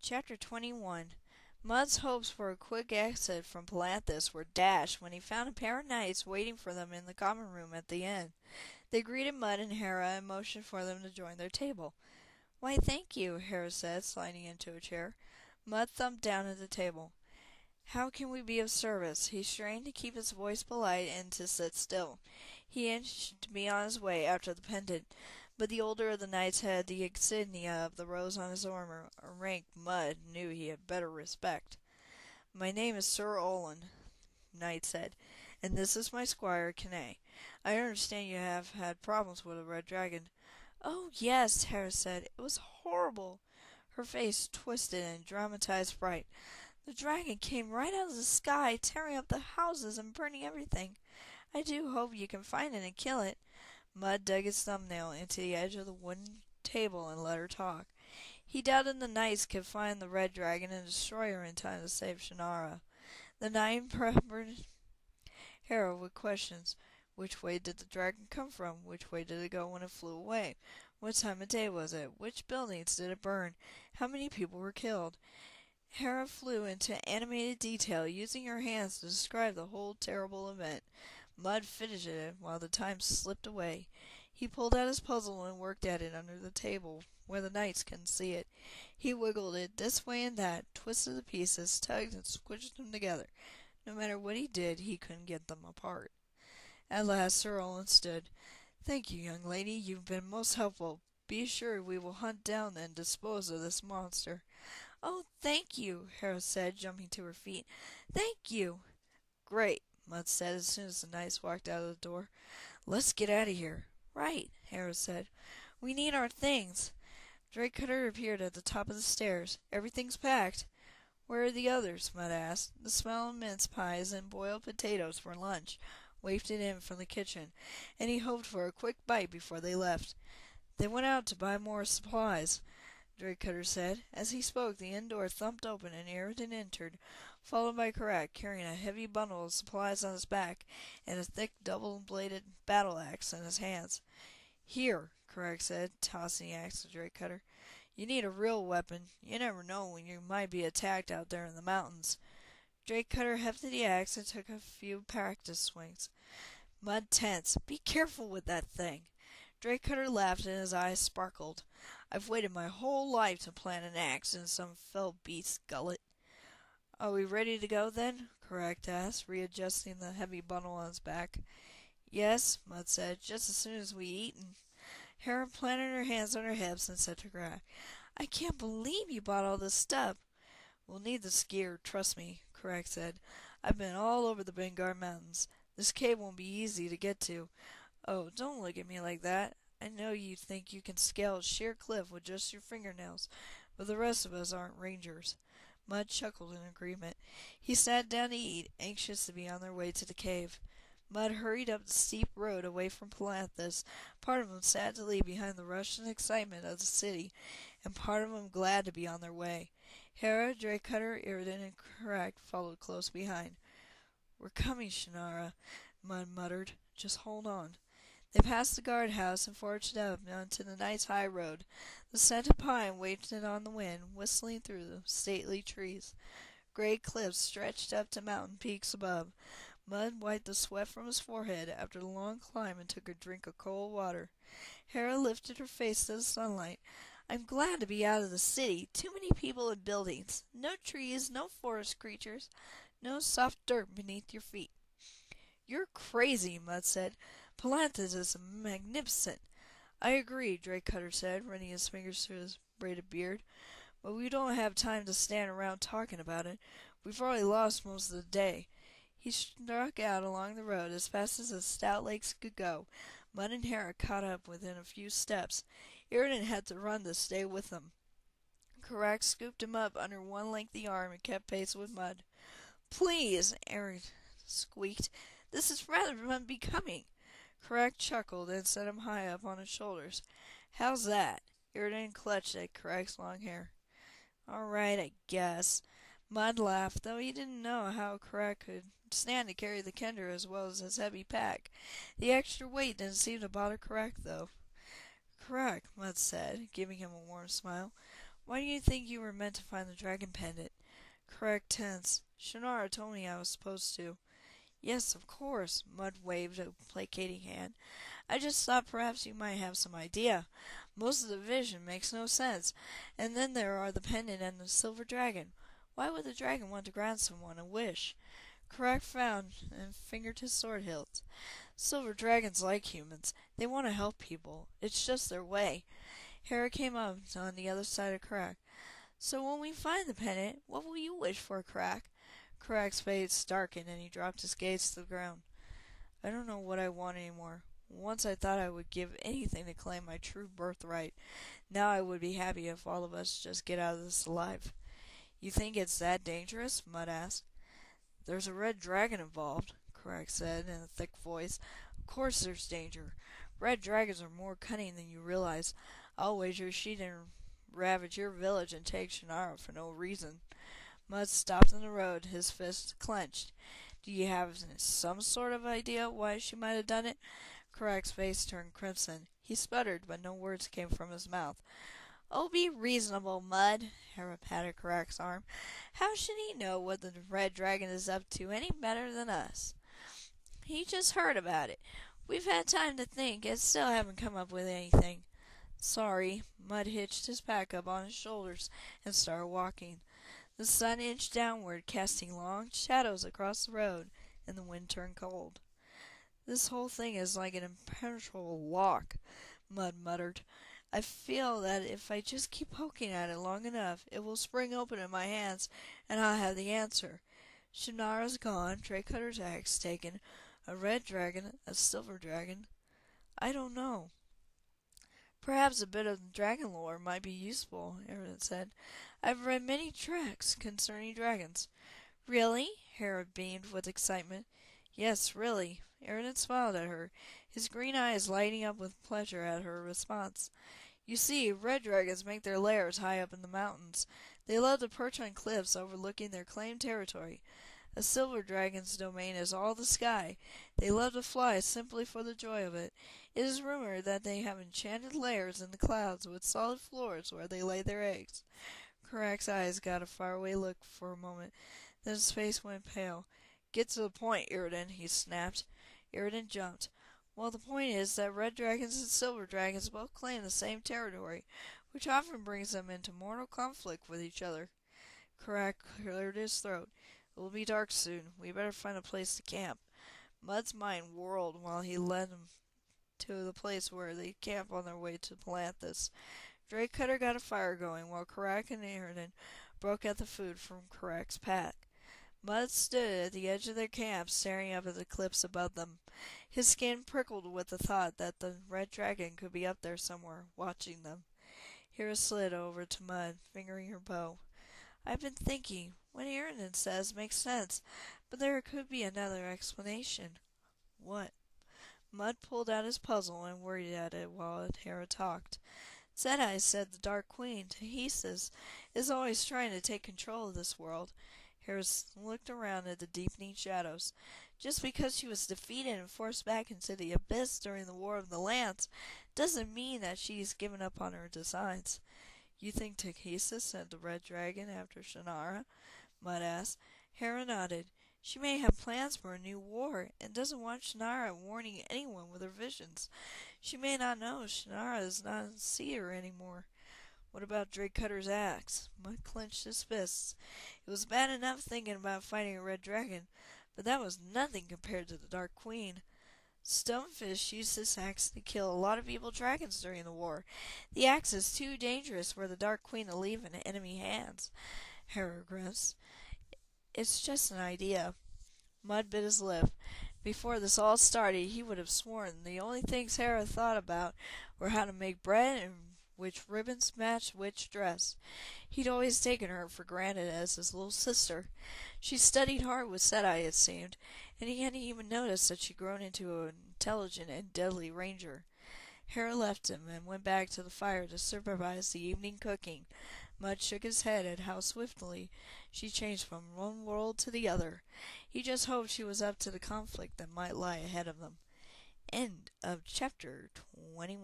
Chapter 21. Mud's hopes for a quick exit from Palanthas were dashed when he found a pair of knights waiting for them in the common room at the inn. They greeted Mud and Hera and motioned for them to join their table. "Why, thank you," Hera said, sliding into a chair. Mud thumped down at the table. "How can we be of service?" He strained to keep his voice polite and to sit still. He inched to be on his way after the pendant, but the older of the knights had the insignia of the rose on his armor, a rank Mud knew he had better respect. "My name is Sir Olin," the knight said, "and this is my squire, Kane. I understand you have had problems with a red dragon." "Oh, yes," Hera said. "It was horrible." Her face twisted in dramatized fright. "The dragon came right out of the sky, tearing up the houses and burning everything. I do hope you can find it and kill it." Mud dug his thumbnail into the edge of the wooden table and let her talk. He doubted the knights could find the red dragon and destroy her in time to save Shannara. The knight peppered Hera with questions. Which way did the dragon come from? Which way did it go when it flew away? What time of day was it? Which buildings did it burn? How many people were killed? Hera flew into animated detail, using her hands to describe the whole terrible event. Mud fidgeted while the time slipped away. He pulled out his puzzle and worked at it under the table, where the knights couldn't see it. He wiggled it this way and that, twisted the pieces, tugged and squished them together. No matter what he did, he couldn't get them apart. At last Sir Olin stood. "Thank you, young lady. You've been most helpful. Be assured we will hunt down and dispose of this monster." "Oh, thank you," Hera said, jumping to her feet. "Thank you." "Great," Mud said as soon as the knights walked out of the door. "Let's get out of here." "Right," Hera said. "We need our things." Drake Cutter appeared at the top of the stairs. "Everything's packed." "Where are the others?" Mud asked. The smell of mince pies and boiled potatoes for lunch wafted in from the kitchen, and he hoped for a quick bite before they left. "They went out to buy more supplies," Drake Cutter said. As he spoke, the inn door thumped open and Aridin entered, followed by Karak, carrying a heavy bundle of supplies on his back and a thick double-bladed battle-axe in his hands. "Here," Karak said, tossing the axe to Drake Cutter. "You need a real weapon. You never know when you might be attacked out there in the mountains." Drake Cutter hefted the axe and took a few practice swings. Mud tensed. "Be careful with that thing." Drake Cutter laughed and his eyes sparkled. "I've waited my whole life to plant an axe in some fell beast's gullet." "Are we ready to go, then?" Karak asked, readjusting the heavy bundle on his back. "Yes," Mud said, "just as soon as we eat and—" Hera planted her hands on her hips and said to Karak, "I can't believe you bought all this stuff." "We'll need the skier, trust me," Karak said. "I've been all over the Bengar Mountains. This cave won't be easy to get to. Oh, don't look at me like that. I know you think you can scale a sheer cliff with just your fingernails, but the rest of us aren't rangers." Mud chuckled in agreement. He sat down to eat, anxious to be on their way to the cave. Mud hurried up the steep road away from Palanthas, part of him sad to leave behind the rush and excitement of the city, and part of him glad to be on their way. Hera, Drake Cutter, Aridin, and Karak followed close behind. "We're coming, Shannara," Mud muttered. "Just hold on." They passed the guardhouse and forged up onto the nice high road. The scent of pine wafted on the wind, whistling through the stately trees. Great cliffs stretched up to mountain peaks above. Mud wiped the sweat from his forehead after the long climb and took a drink of cold water. Hera lifted her face to the sunlight. "I'm glad to be out of the city. Too many people and buildings. No trees, no forest creatures, no soft dirt beneath your feet." "You're crazy," Mud said. "Palanthas is magnificent." "I agree," Drake Cutter said, running his fingers through his braided beard. "But we don't have time to stand around talking about it. We've already lost most of the day." He struck out along the road as fast as his stout legs could go. Mud and Hera caught up within a few steps. Aridin had to run to stay with them. Karak scooped him up under one lengthy arm and kept pace with Mud. "Please," Aridin squeaked. "This is rather unbecoming." Karak chuckled and set him high up on his shoulders. "How's that?" Aridin clutched at Karak's long hair. "All right, I guess." Mud laughed, though he didn't know how Karak could stand to carry the kender as well as his heavy pack. The extra weight didn't seem to bother Karak, though. "Karak," Mud said, giving him a warm smile, Why do you think you were meant to find the dragon pendant? Correct tense. Shannara told me I was supposed to. Yes, of course, Mud waved a placating hand. I just thought perhaps you might have some idea. Most of the vision makes no sense. And then there are the pendant and the silver dragon. Why would the dragon want to grant someone a wish? Karak frowned and fingered his sword hilt. Silver dragons like humans. They want to help people. It's just their way. Hera came up on the other side of Karak. So when we find the pendant, what will you wish for, Karak? Karak's face darkened and he dropped his gaze to the ground. I don't know what I want anymore. Once I thought I would give anything to claim my true birthright. Now I would be happy if all of us just get out of this alive. You think it's that dangerous? Mud asked. There's a red dragon involved, Karak said in a thick voice. Of course there's danger. Red dragons are more cunning than you realize. I'll wager she didn't ravage your village and take Shannara for no reason. Mud stopped in the road, his fists clenched. Do you have some sort of idea why she might have done it? Karak's face turned crimson. He sputtered, but no words came from his mouth. Oh, be reasonable, Mud, Hera patted Karak's arm. How should he know what the red dragon is up to any better than us? He just heard about it. We've had time to think and still haven't come up with anything. Sorry. Mud hitched his pack up on his shoulders and started walking. The sun inched downward, casting long shadows across the road, and the wind turned cold. This whole thing is like an impenetrable lock, Mud muttered. I feel that if I just keep poking at it long enough, it will spring open in my hands, and I'll have the answer. Shannara's gone, Draycutter's axe taken, a red dragon, a silver dragon. I don't know. Perhaps a bit of dragon lore might be useful, Aaron said. I've read many tracts concerning dragons. Really? Hera beamed with excitement. Yes, really. Aaron smiled at her, his green eyes lighting up with pleasure at her response. You see, red dragons make their lairs high up in the mountains. They love to perch on cliffs overlooking their claimed territory. A silver dragon's domain is all the sky. They love to fly simply for the joy of it. It is rumored that they have enchanted lairs in the clouds with solid floors where they lay their eggs. Karak's eyes got a faraway look for a moment, then his face went pale. Get to the point, Iriden, he snapped. Iriden jumped. Well, the point is that red dragons and silver dragons both claim the same territory, which often brings them into mortal conflict with each other. Karak cleared his throat. It will be dark soon. We better find a place to camp. Mud's mind whirled while he led him to the place where they camp on their way to Palanthas. Draycutter got a fire going while Karak and Iriden broke out the food from Karak's pack. Mud stood at the edge of their camp, staring up at the cliffs above them. His skin prickled with the thought that the red dragon could be up there somewhere, watching them. Hera slid over to Mud, fingering her bow. I've been thinking. What Iriden says makes sense, but there could be another explanation. What? Mud pulled out his puzzle and worried at it while Hera talked. Zedai said the Dark Queen, Tahisis, is always trying to take control of this world. Harris looked around at the deepening shadows. Just because she was defeated and forced back into the abyss during the War of the Lance doesn't mean that she's given up on her designs. You think Tahisis sent the Red Dragon after Shannara? Mud asked. Hera nodded. She may have plans for a new war, and doesn't want Shannara warning anyone with her visions. She may not know Shannara is not a seer anymore. What about Draycutter's axe? Mud clenched his fists. It was bad enough thinking about fighting a red dragon, but that was nothing compared to the Dark Queen. Stonefish used this axe to kill a lot of evil dragons during the war. The axe is too dangerous for the Dark Queen to leave in enemy hands. Hera grinned. It's just an idea. Mud bit his lip. Before this all started, he would have sworn the only things Hera thought about were how to make bread and which ribbons matched which dress. He'd always taken her for granted as his little sister. She studied hard with Zedai, it seemed, and he hadn't even noticed that she'd grown into an intelligent and deadly ranger. Hera left him and went back to the fire to supervise the evening cooking. Mud shook his head at how swiftly she changed from one world to the other. He just hoped she was up to the conflict that might lie ahead of them. End of chapter 21.